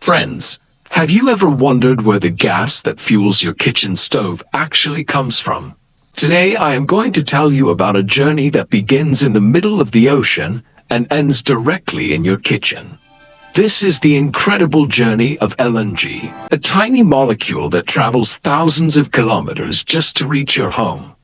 Friends, have you ever wondered where the gas that fuels your kitchen stove actually comes from? Today I am going to tell you about a journey that begins in the middle of the ocean and ends directly in your kitchen. This is the incredible journey of LNG, a tiny molecule that travels thousands of kilometers just to reach your home.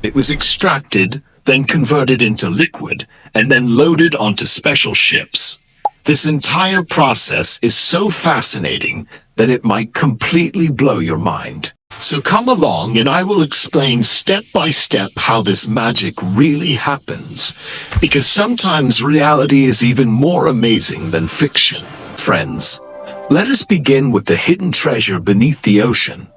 It was extracted, then converted into liquid, and then loaded onto special ships. This entire process is so fascinating that it might completely blow your mind. So come along and I will explain step by step how this magic really happens. Because sometimes reality is even more amazing than fiction. Friends, let us begin with the hidden treasure beneath the ocean.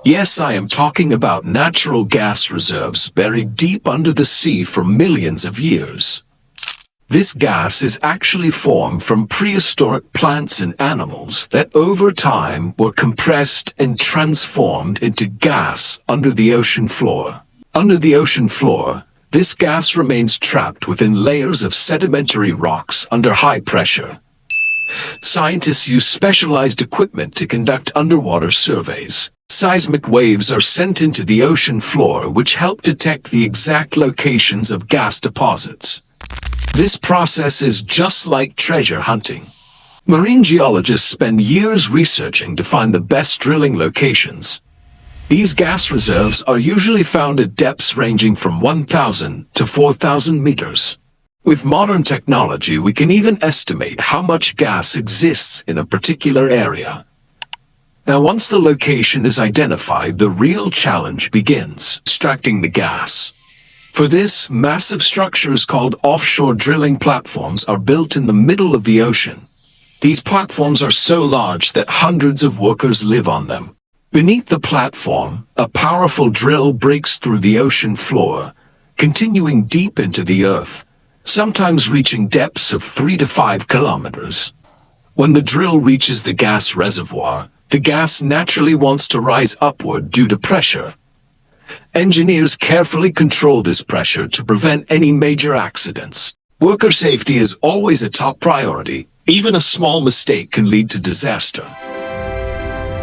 Yes, I am talking about natural gas reserves buried deep under the sea for millions of years. This gas is actually formed from prehistoric plants and animals that over time were compressed and transformed into gas under the ocean floor. Under the ocean floor, this gas remains trapped within layers of sedimentary rocks under high pressure. Scientists use specialized equipment to conduct underwater surveys. Seismic waves are sent into the ocean floor which help detect the exact locations of gas deposits. This process is just like treasure hunting. Marine geologists spend years researching to find the best drilling locations. These gas reserves are usually found at depths ranging from 1,000 to 4,000 meters. With modern technology, we can even estimate how much gas exists in a particular area. Now, once the location is identified, the real challenge begins: extracting the gas. For this, massive structures called offshore drilling platforms are built in the middle of the ocean. These platforms are so large that hundreds of workers live on them. Beneath the platform, a powerful drill breaks through the ocean floor, continuing deep into the earth, sometimes reaching depths of 3 to 5 kilometers. When the drill reaches the gas reservoir, the gas naturally wants to rise upward due to pressure. Engineers carefully control this pressure to prevent any major accidents. Worker safety is always a top priority. Even a small mistake can lead to disaster.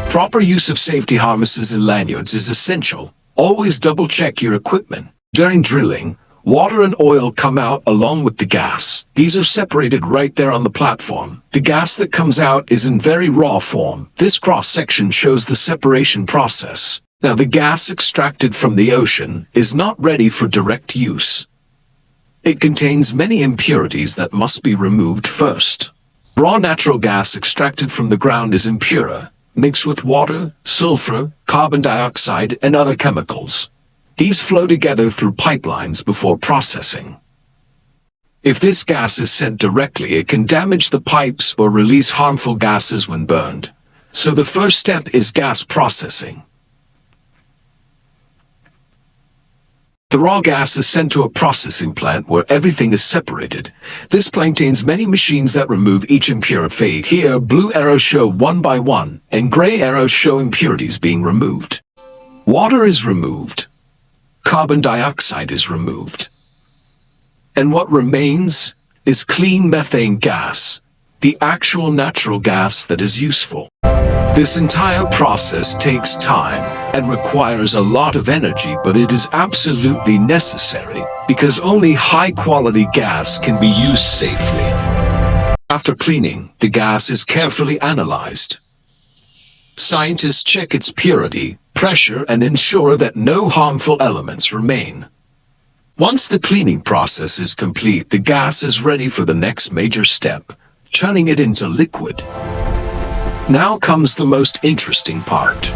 Proper use of safety harnesses and lanyards is essential. Always double-check your equipment. During drilling, water and oil come out along with the gas. These are separated right there on the platform. The gas that comes out is in very raw form. This cross-section shows the separation process. Now, the gas extracted from the ocean is not ready for direct use. It contains many impurities that must be removed first. Raw natural gas extracted from the ground is impure, mixed with water, sulfur, carbon dioxide, and other chemicals. These flow together through pipelines before processing. If this gas is sent directly, it can damage the pipes or release harmful gases when burned. So the first step is gas processing. The raw gas is sent to a processing plant where everything is separated. This plant contains many machines that remove each impure phase. Here, blue arrows show one by one, and gray arrows show impurities being removed. Water is removed. Carbon dioxide is removed. And what remains is clean methane gas, the actual natural gas that is useful. This entire process takes time and requires a lot of energy, but it is absolutely necessary because only high-quality gas can be used safely. After cleaning, the gas is carefully analyzed. Scientists check its purity, pressure, and ensure that no harmful elements remain. Once the cleaning process is complete, the gas is ready for the next major step, turning it into liquid. Now comes the most interesting part.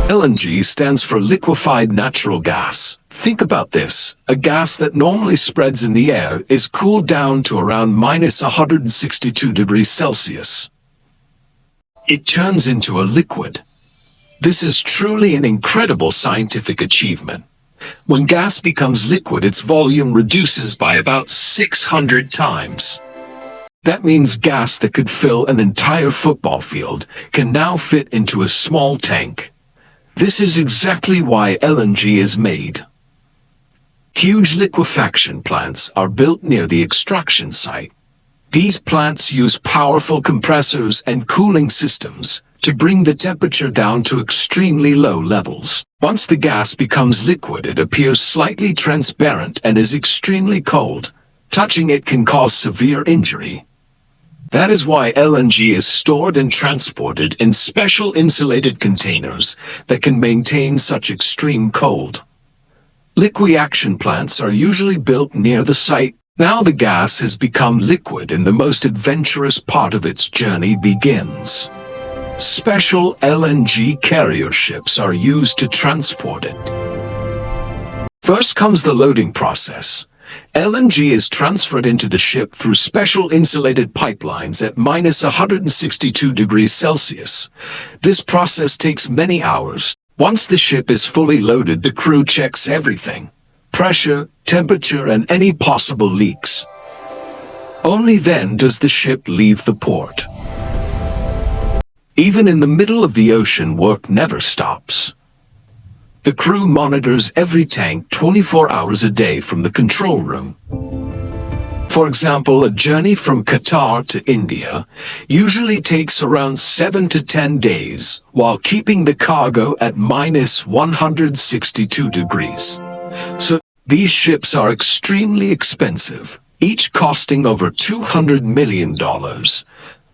LNG stands for Liquefied Natural Gas. Think about this. A gas that normally spreads in the air is cooled down to around minus 162 degrees Celsius. It turns into a liquid. This is truly an incredible scientific achievement. When gas becomes liquid, its volume reduces by about 600 times. That means gas that could fill an entire football field can now fit into a small tank. This is exactly why LNG is made. Huge liquefaction plants are built near the extraction site. These plants use powerful compressors and cooling systems to bring the temperature down to extremely low levels. Once the gas becomes liquid, it appears slightly transparent and is extremely cold. Touching it can cause severe injury. That is why LNG is stored and transported in special insulated containers that can maintain such extreme cold. Liquefaction plants are usually built near the site. Now the gas has become liquid and the most adventurous part of its journey begins. Special LNG carrier ships are used to transport it. First comes the loading process. LNG is transferred into the ship through special insulated pipelines at -162°C. This process takes many hours. Once the ship is fully loaded, the crew checks everything: pressure, temperature, and any possible leaks. Only then does the ship leave the port. Even in the middle of the ocean, work never stops. The crew monitors every tank 24 hours a day from the control room. For example, a journey from Qatar to India usually takes around 7 to 10 days, while keeping the cargo at -162°. So these ships are extremely expensive, each costing over $200 million.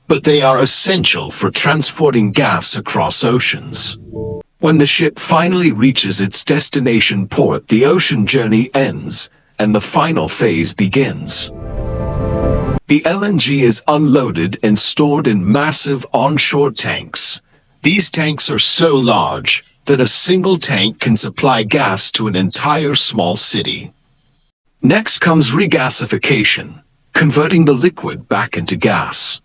But they are essential for transporting gas across oceans. When the ship finally reaches its destination port, the ocean journey ends, and the final phase begins. The LNG is unloaded and stored in massive onshore tanks. These tanks are so large that a single tank can supply gas to an entire small city. Next comes regasification, converting the liquid back into gas.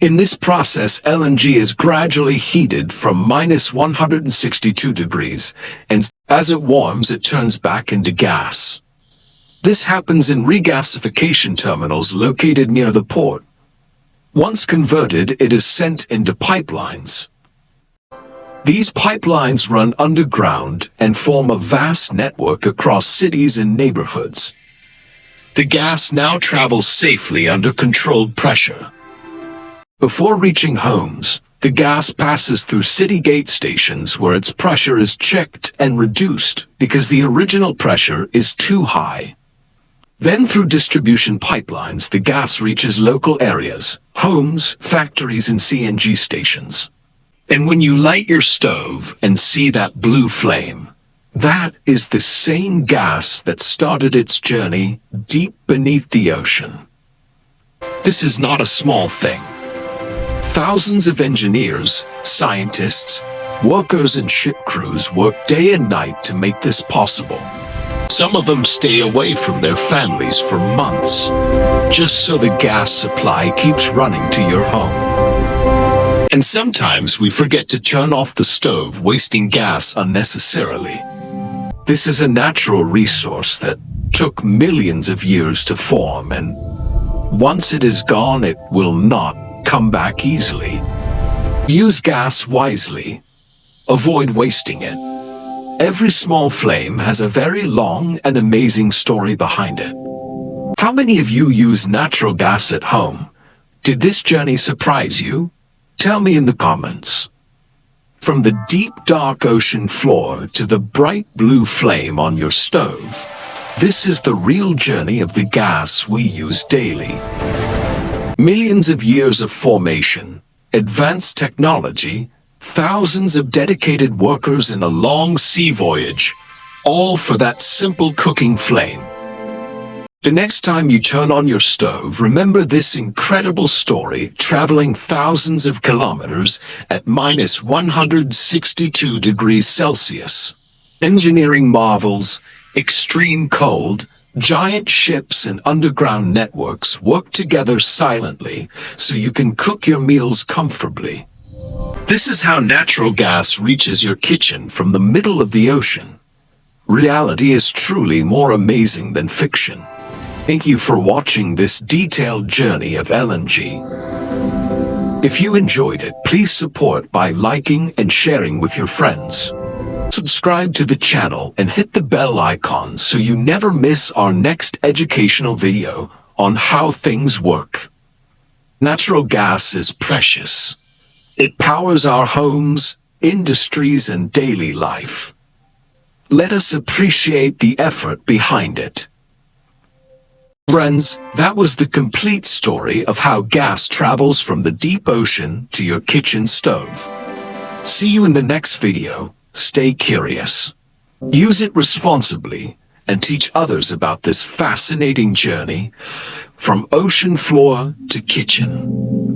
In this process, LNG is gradually heated from -162°, and as it warms, it turns back into gas. This happens in regasification terminals located near the port. Once converted, it is sent into pipelines. These pipelines run underground and form a vast network across cities and neighborhoods. The gas now travels safely under controlled pressure. Before reaching homes, the gas passes through city gate stations where its pressure is checked and reduced because the original pressure is too high. Then through distribution pipelines, the gas reaches local areas, homes, factories, and CNG stations. And when you light your stove and see that blue flame, that is the same gas that started its journey deep beneath the ocean. This is not a small thing. Thousands of engineers, scientists, workers, and ship crews work day and night to make this possible. Some of them stay away from their families for months, just so the gas supply keeps running to your home. And sometimes we forget to turn off the stove, wasting gas unnecessarily. This is a natural resource that took millions of years to form, and once it is gone, it will not come back easily. Use gas wisely. Avoid wasting it. Every small flame has a very long and amazing story behind it. How many of you use natural gas at home? Did this journey surprise you? Tell me in the comments. From the deep dark ocean floor to the bright blue flame on your stove, this is the real journey of the gas we use daily. Millions of years of formation, advanced technology, thousands of dedicated workers in a long sea voyage, all for that simple cooking flame. The next time you turn on your stove, remember this incredible story traveling thousands of kilometers at -162°C. Engineering marvels, extreme cold, giant ships and underground networks work together silently so you can cook your meals comfortably. This is how natural gas reaches your kitchen from the middle of the ocean. Reality is truly more amazing than fiction. Thank you for watching this detailed journey of LNG. If you enjoyed it, please support by liking and sharing with your friends. Subscribe to the channel and hit the bell icon so you never miss our next educational video on how things work. Natural gas is precious. It powers our homes, industries, and daily life. Let us appreciate the effort behind it. Friends, that was the complete story of how gas travels from the deep ocean to your kitchen stove. See you in the next video. Stay curious. Use it responsibly and teach others about this fascinating journey from ocean floor to kitchen.